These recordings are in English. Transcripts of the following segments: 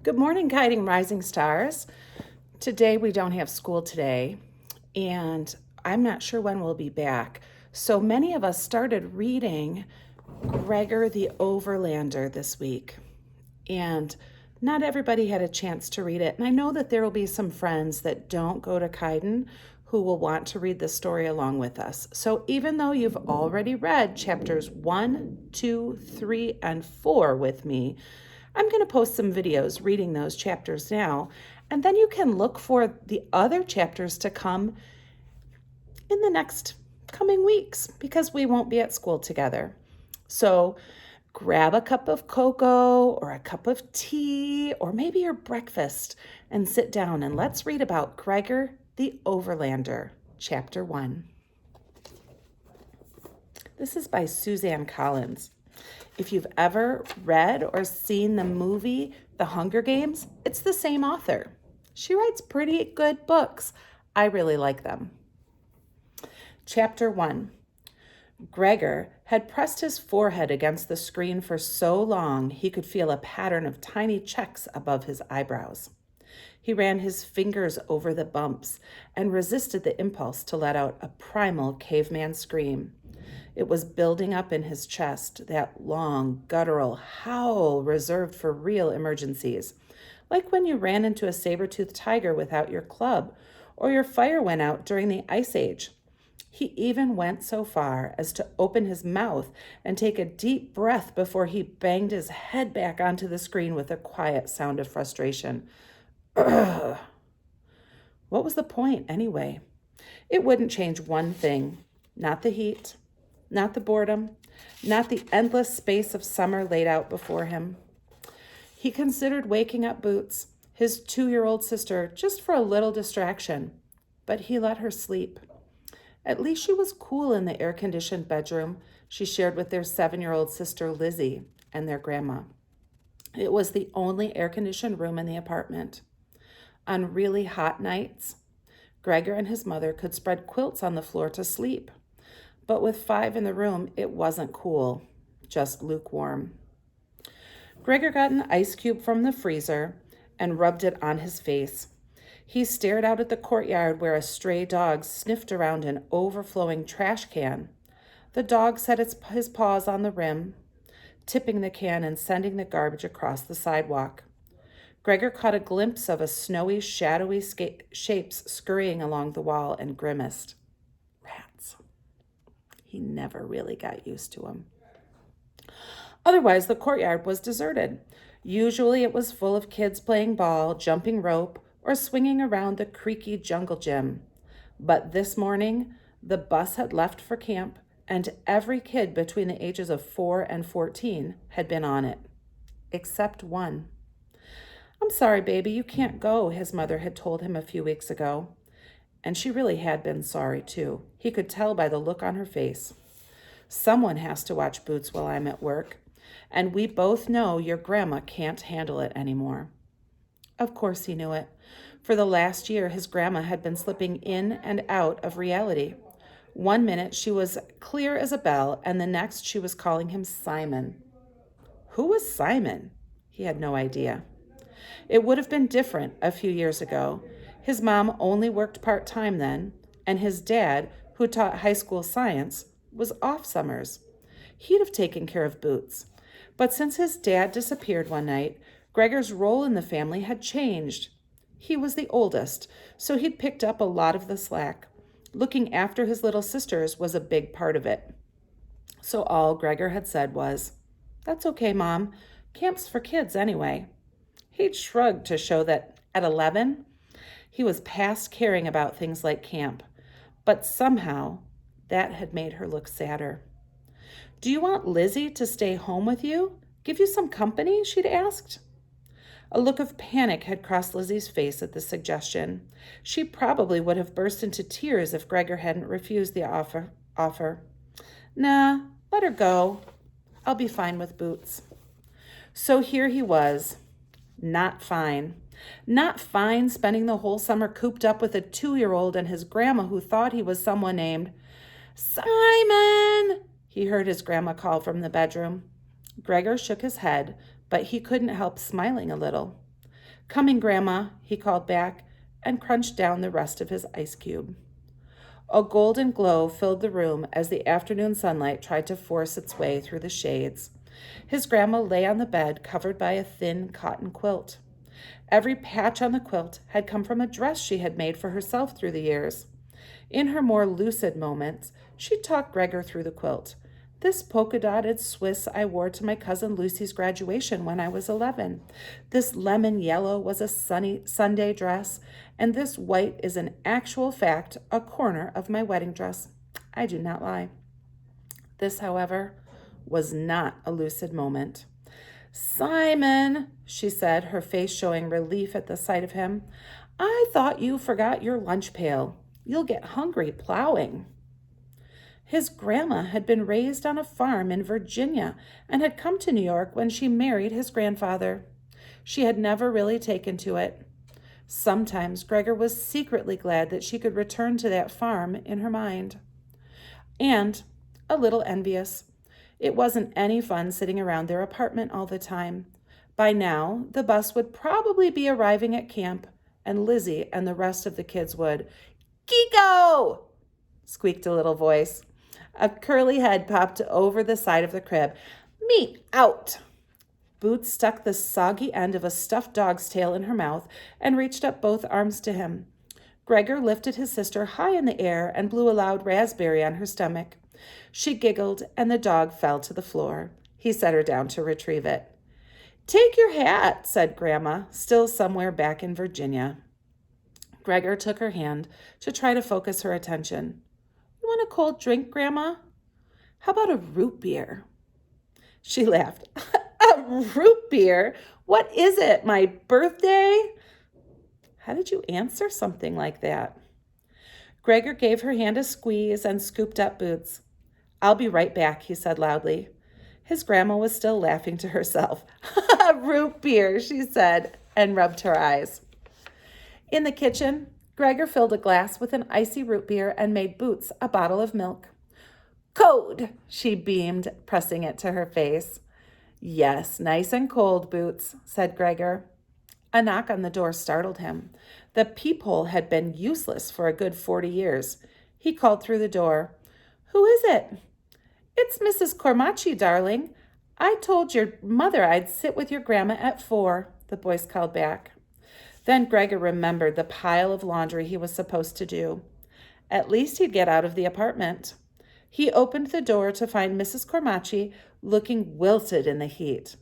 Good morning, Guiding Rising Stars. Today we don't have school today, and I'm not sure when we'll be back. So many of us started reading Gregor the Overlander this week, and not everybody had a chance to read it. And I know that there will be some friends that don't go to Kaiden who will want to read the story along with us. So even though you've already read chapters 1, 2, 3, and 4 with me, I'm going to post some videos reading those chapters now, and then you can look for the other chapters to come in the next coming weeks because we won't be at school together. So grab a cup of cocoa or a cup of tea or maybe your breakfast and sit down and let's read about Gregor the Overlander, Chapter 1. This is by Suzanne Collins. If you've ever read or seen the movie The Hunger Games, it's the same author. She writes pretty good books. I really like them. Chapter 1. Gregor had pressed his forehead against the screen for so long he could feel a pattern of tiny checks above his eyebrows. He ran his fingers over the bumps and resisted the impulse to let out a primal caveman scream. It was building up in his chest, that long, guttural howl reserved for real emergencies, like when you ran into a saber-toothed tiger without your club, or your fire went out during the Ice Age. He even went so far as to open his mouth and take a deep breath before he banged his head back onto the screen with a quiet sound of frustration. Ugh. What was the point, anyway? It wouldn't change one thing. Not the heat, not the boredom, not the endless space of summer laid out before him. He considered waking up Boots, his 2-year-old sister, just for a little distraction, but he let her sleep. At least she was cool in the air-conditioned bedroom she shared with their 7-year-old sister Lizzie and their grandma. It was the only air-conditioned room in the apartment. On really hot nights, Gregor and his mother could spread quilts on the floor to sleep. But with 5 in the room, it wasn't cool, just lukewarm. Gregor got an ice cube from the freezer and rubbed it on his face. He stared out at the courtyard where a stray dog sniffed around an overflowing trash can. The dog set his paws on the rim, tipping the can and sending the garbage across the sidewalk. Gregor caught a glimpse of a snowy, shadowy shapes scurrying along the wall and grimaced. Rats. He never really got used to them. Otherwise, the courtyard was deserted. Usually it was full of kids playing ball, jumping rope, or swinging around the creaky jungle gym. But this morning, the bus had left for camp, and every kid between the ages of 4 and 14 had been on it, except one. "I'm sorry, baby, you can't go," his mother had told him a few weeks ago. And she really had been sorry, too. He could tell by the look on her face. "Someone has to watch Boots while I'm at work, and we both know your grandma can't handle it anymore." Of course he knew it. For the last year, his grandma had been slipping in and out of reality. One minute she was clear as a bell, and the next she was calling him Simon. Who was Simon? He had no idea. It would have been different a few years ago. His mom only worked part-time then, and his dad, who taught high school science, was off summers. He'd have taken care of Boots. But since his dad disappeared one night, Gregor's role in the family had changed. He was the oldest, so he'd picked up a lot of the slack. Looking after his little sisters was a big part of it. So all Gregor had said was, "That's okay, Mom. Camp's for kids anyway." He'd shrugged to show that at 11, he was past caring about things like camp. But somehow, that had made her look sadder. "Do you want Lizzie to stay home with you? Give you some company?" she'd asked. A look of panic had crossed Lizzie's face at the suggestion. She probably would have burst into tears if Gregor hadn't refused the offer. "Nah, let her go. I'll be fine with Boots." So here he was, not fine. Not fine spending the whole summer cooped up with a 2-year-old and his grandma who thought he was someone named Simon. He heard his grandma call from the bedroom. Gregor shook his head, but he couldn't help smiling a little. "Coming, Grandma," he called back, and crunched down the rest of his ice cube. A golden glow filled the room as the afternoon sunlight tried to force its way through the shades. His grandma lay on the bed, covered by a thin cotton quilt. Every patch on the quilt had come from a dress she had made for herself through the years. In her more lucid moments, she talked Gregor through the quilt. "This polka-dotted Swiss I wore to my cousin Lucy's graduation when I was 11. This lemon yellow was a sunny Sunday dress, and this white is in actual fact a corner of my wedding dress. I do not lie." This, however, was not a lucid moment. "Simon," she said, her face showing relief at the sight of him, "I thought you forgot your lunch pail. You'll get hungry plowing." His grandma had been raised on a farm in Virginia and had come to New York when she married his grandfather. She had never really taken to it. Sometimes Gregor was secretly glad that she could return to that farm in her mind. And a little envious. It wasn't any fun sitting around their apartment all the time. By now, the bus would probably be arriving at camp, and Lizzie and the rest of the kids would. "Kiko!" squeaked a little voice. A curly head popped over the side of the crib. "Me out!" Boots stuck the soggy end of a stuffed dog's tail in her mouth and reached up both arms to him. Gregor lifted his sister high in the air and blew a loud raspberry on her stomach. She giggled, and the dog fell to the floor. He set her down to retrieve it. "Take your hat," said Grandma, still somewhere back in Virginia. Gregor took her hand to try to focus her attention. "You want a cold drink, Grandma? How about a root beer?" She laughed. "A root beer? What is it, my birthday?" How did you answer something like that? Gregor gave her hand a squeeze and scooped up Boots. "I'll be right back," he said loudly. His grandma was still laughing to herself. "Root beer," she said, and rubbed her eyes. In the kitchen, Gregor filled a glass with an icy root beer and made Boots a bottle of milk. "Code," she beamed, pressing it to her face. "Yes, nice and cold, Boots," said Gregor. A knock on the door startled him. The peephole had been useless for a good 40 years. He called through the door. "Who is it?" "It's Mrs. Cormaci, darling. I told your mother I'd sit with your grandma at 4, the voice called back. Then Gregor remembered the pile of laundry he was supposed to do. At least he'd get out of the apartment. He opened the door to find Mrs. Cormaci looking wilted in the heat.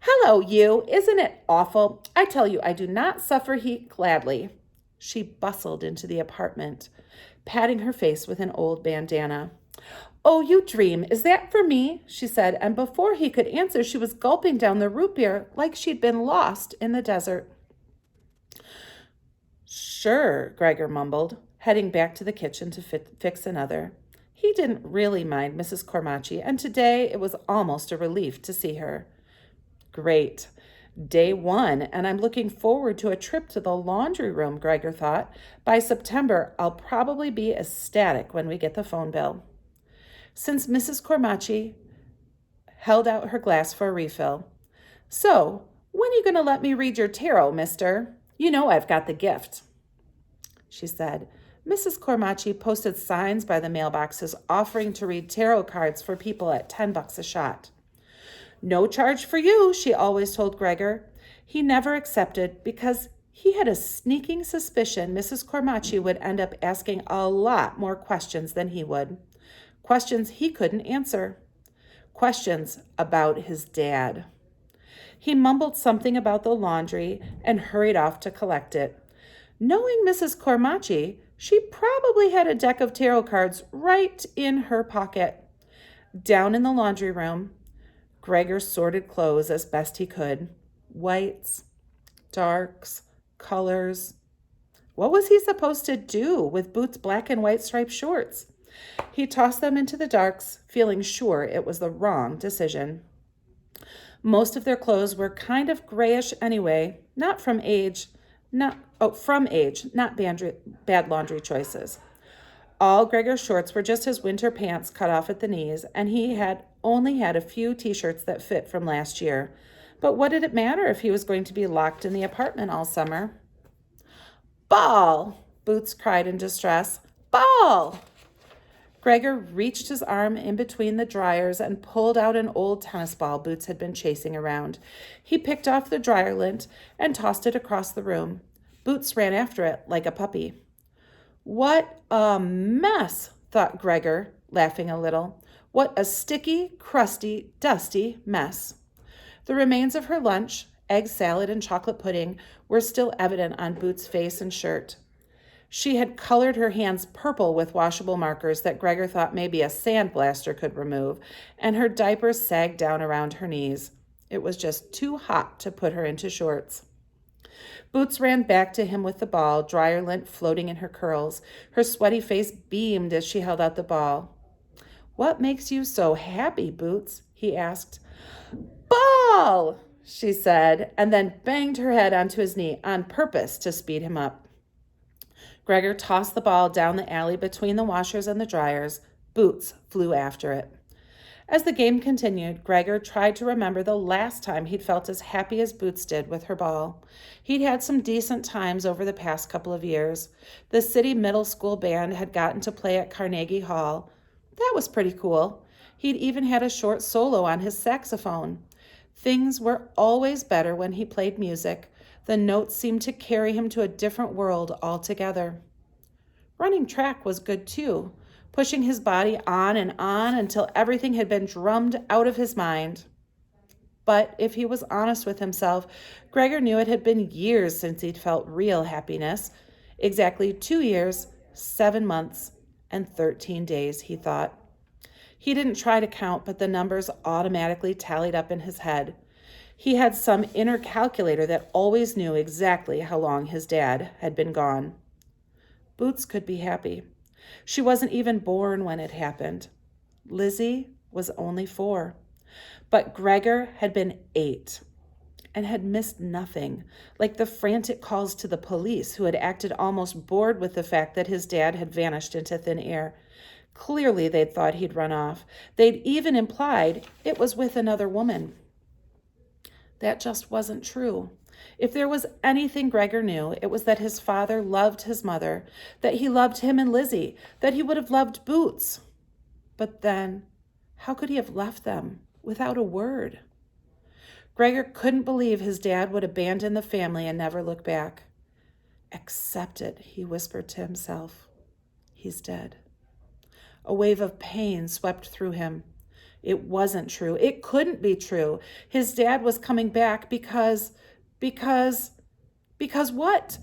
"Hello, you. Isn't it awful? I tell you, I do not suffer heat gladly." She bustled into the apartment, patting her face with an old bandana. "Oh, you dream. Is that for me?" she said, and before he could answer, she was gulping down the root beer like she'd been lost in the desert. "Sure," Gregor mumbled, heading back to the kitchen to fix another. He didn't really mind Mrs. Cormaci, and today it was almost a relief to see her. Great. Day 1, and I'm looking forward to a trip to the laundry room, Gregor thought. By September, I'll probably be ecstatic when we get the phone bill. Since Mrs. Cormaci held out her glass for a refill. "So, when are you going to let me read your tarot, mister? You know I've got the gift," she said. Mrs. Cormaci posted signs by the mailboxes offering to read tarot cards for people at $10 a shot. "No charge for you," she always told Gregor. He never accepted because he had a sneaking suspicion Mrs. Cormaci would end up asking a lot more questions than he would. Questions he couldn't answer. Questions about his dad. He mumbled something about the laundry and hurried off to collect it. Knowing Mrs. Cormaci, she probably had a deck of tarot cards right in her pocket. Down in the laundry room, Gregor sorted clothes as best he could. Whites, darks, colors. What was he supposed to do with Boots' black and white striped shorts? He tossed them into the darks, feeling sure it was the wrong decision. Most of their clothes were kind of grayish anyway, from age, not bad laundry choices. All Gregor's shorts were just his winter pants cut off at the knees, and he had only had a few t-shirts that fit from last year. But what did it matter if he was going to be locked in the apartment all summer? Ball! Boots cried in distress. Ball! Gregor reached his arm in between the dryers and pulled out an old tennis ball Boots had been chasing around. He picked off the dryer lint and tossed it across the room. Boots ran after it like a puppy. What a mess, thought Gregor, laughing a little. What a sticky, crusty, dusty mess. The remains of her lunch, egg salad and chocolate pudding, were still evident on Boots' face and shirt. She had colored her hands purple with washable markers that Gregor thought maybe a sandblaster could remove, and her diapers sagged down around her knees. It was just too hot to put her into shorts. Boots ran back to him with the ball, dryer lint floating in her curls. Her sweaty face beamed as she held out the ball. What makes you so happy, Boots? He asked. Ball, she said, and then banged her head onto his knee on purpose to speed him up. Gregor tossed the ball down the alley between the washers and the dryers. Boots flew after it. As the game continued, Gregor tried to remember the last time he'd felt as happy as Boots did with her ball. He'd had some decent times over the past couple of years. The city middle school band had gotten to play at Carnegie Hall. That was pretty cool. He'd even had a short solo on his saxophone. Things were always better when he played music. The notes seemed to carry him to a different world altogether. Running track was good too, pushing his body on until everything had been drummed out of his mind. But if he was honest with himself, Gregor knew it had been years since he'd felt real happiness. Exactly 2 years, 7 months, and 13 days, he thought. He didn't try to count, but the numbers automatically tallied up in his head. He had some inner calculator that always knew exactly how long his dad had been gone. Boots could be happy. She wasn't even born when it happened. Lizzie was only 4. But Gregor had been 8 and had missed nothing, like the frantic calls to the police who had acted almost bored with the fact that his dad had vanished into thin air. Clearly they'd thought he'd run off. They'd even implied it was with another woman. That just wasn't true. If there was anything Gregor knew, it was that his father loved his mother, that he loved him and Lizzie, that he would have loved Boots. But then, how could he have left them without a word? Gregor couldn't believe his dad would abandon the family and never look back. Accept it, he whispered to himself. He's dead. A wave of pain swept through him. It wasn't true. It couldn't be true. His dad was coming back because what?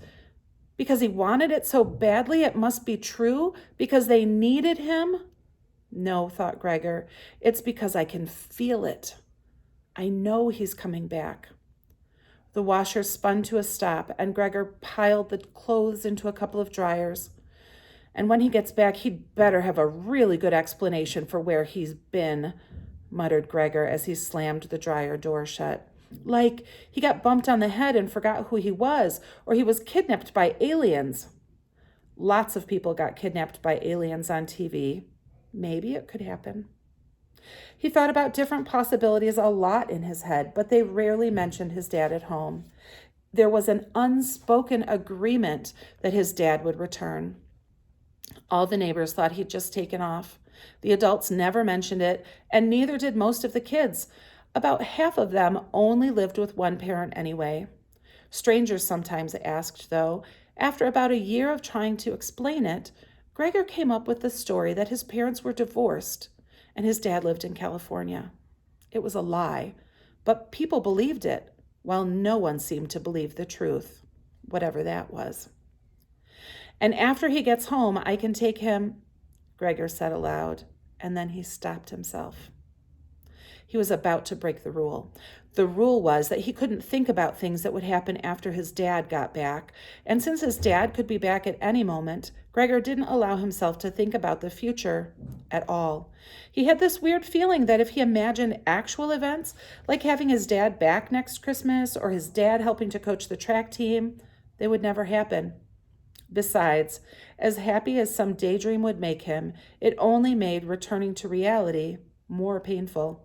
Because he wanted it so badly it must be true? Because they needed him? No, thought Gregor. It's because I can feel it. I know he's coming back. The washer spun to a stop, and Gregor piled the clothes into a couple of dryers. And when he gets back, he'd better have a really good explanation for where he's been, muttered Gregor as he slammed the dryer door shut. Like he got bumped on the head and forgot who he was, or he was kidnapped by aliens. Lots of people got kidnapped by aliens on TV. Maybe it could happen. He thought about different possibilities a lot in his head, but they rarely mentioned his dad at home. There was an unspoken agreement that his dad would return. All the neighbors thought he'd just taken off. The adults never mentioned it, and neither did most of the kids. About half of them only lived with one parent anyway. Strangers sometimes asked, though. After about a year of trying to explain it, Gregor came up with the story that his parents were divorced and his dad lived in California. It was a lie, but people believed it, while no one seemed to believe the truth, whatever that was. And after he gets home, I can take him, Gregor said aloud, and then he stopped himself. He was about to break the rule. The rule was that he couldn't think about things that would happen after his dad got back, and since his dad could be back at any moment, Gregor didn't allow himself to think about the future at all. He had this weird feeling that if he imagined actual events, like having his dad back next Christmas or his dad helping to coach the track team, they would never happen. Besides, as happy as some daydream would make him, it only made returning to reality more painful.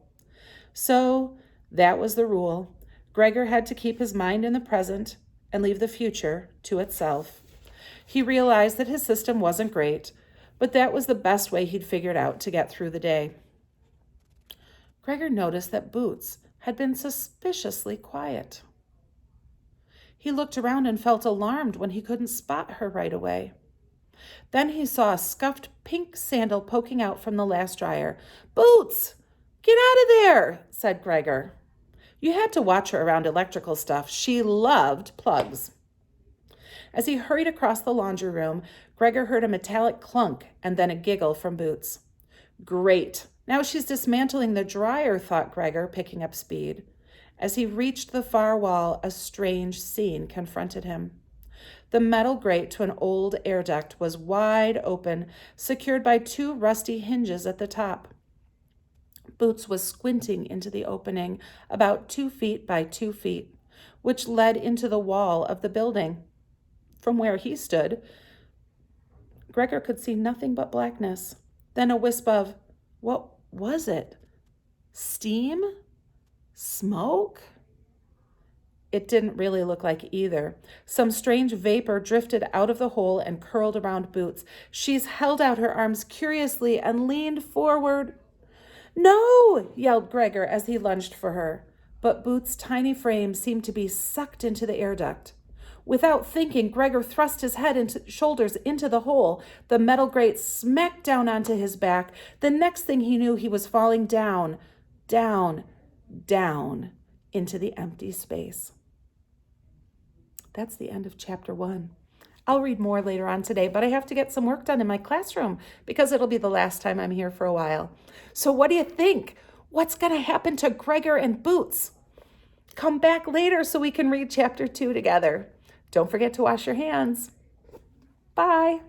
So that was the rule. Gregor had to keep his mind in the present and leave the future to itself. He realized that his system wasn't great, but that was the best way he'd figured out to get through the day. Gregor noticed that Boots had been suspiciously quiet. He looked around and felt alarmed when he couldn't spot her right away. Then he saw a scuffed pink sandal poking out from the last dryer. "Boots, get out of there," said Gregor. You had to watch her around electrical stuff. She loved plugs. As he hurried across the laundry room, Gregor heard a metallic clunk and then a giggle from Boots. Great. Now she's dismantling the dryer, thought Gregor, picking up speed. As he reached the far wall, a strange scene confronted him. The metal grate to an old air duct was wide open, secured by 2 rusty hinges at the top. Boots was squinting into the opening, about 2 feet by 2 feet, which led into the wall of the building. From where he stood, Gregor could see nothing but blackness. Then a wisp of, what was it? Steam? Smoke? It didn't really look like either. Some strange vapor drifted out of the hole and curled around Boots. She's held out her arms curiously and leaned forward. "No!" yelled Gregor as he lunged for her. But Boots' tiny frame seemed to be sucked into the air duct. Without thinking, Gregor thrust his head and shoulders into the hole. The metal grate smacked down onto his back. The next thing he knew, he was falling down, down, down into the empty space. That's the end of chapter 1. I'll read more later on today, but I have to get some work done in my classroom because it'll be the last time I'm here for a while. So what do you think? What's going to happen to Gregor and Boots? Come back later so we can read chapter 2 together. Don't forget to wash your hands. Bye.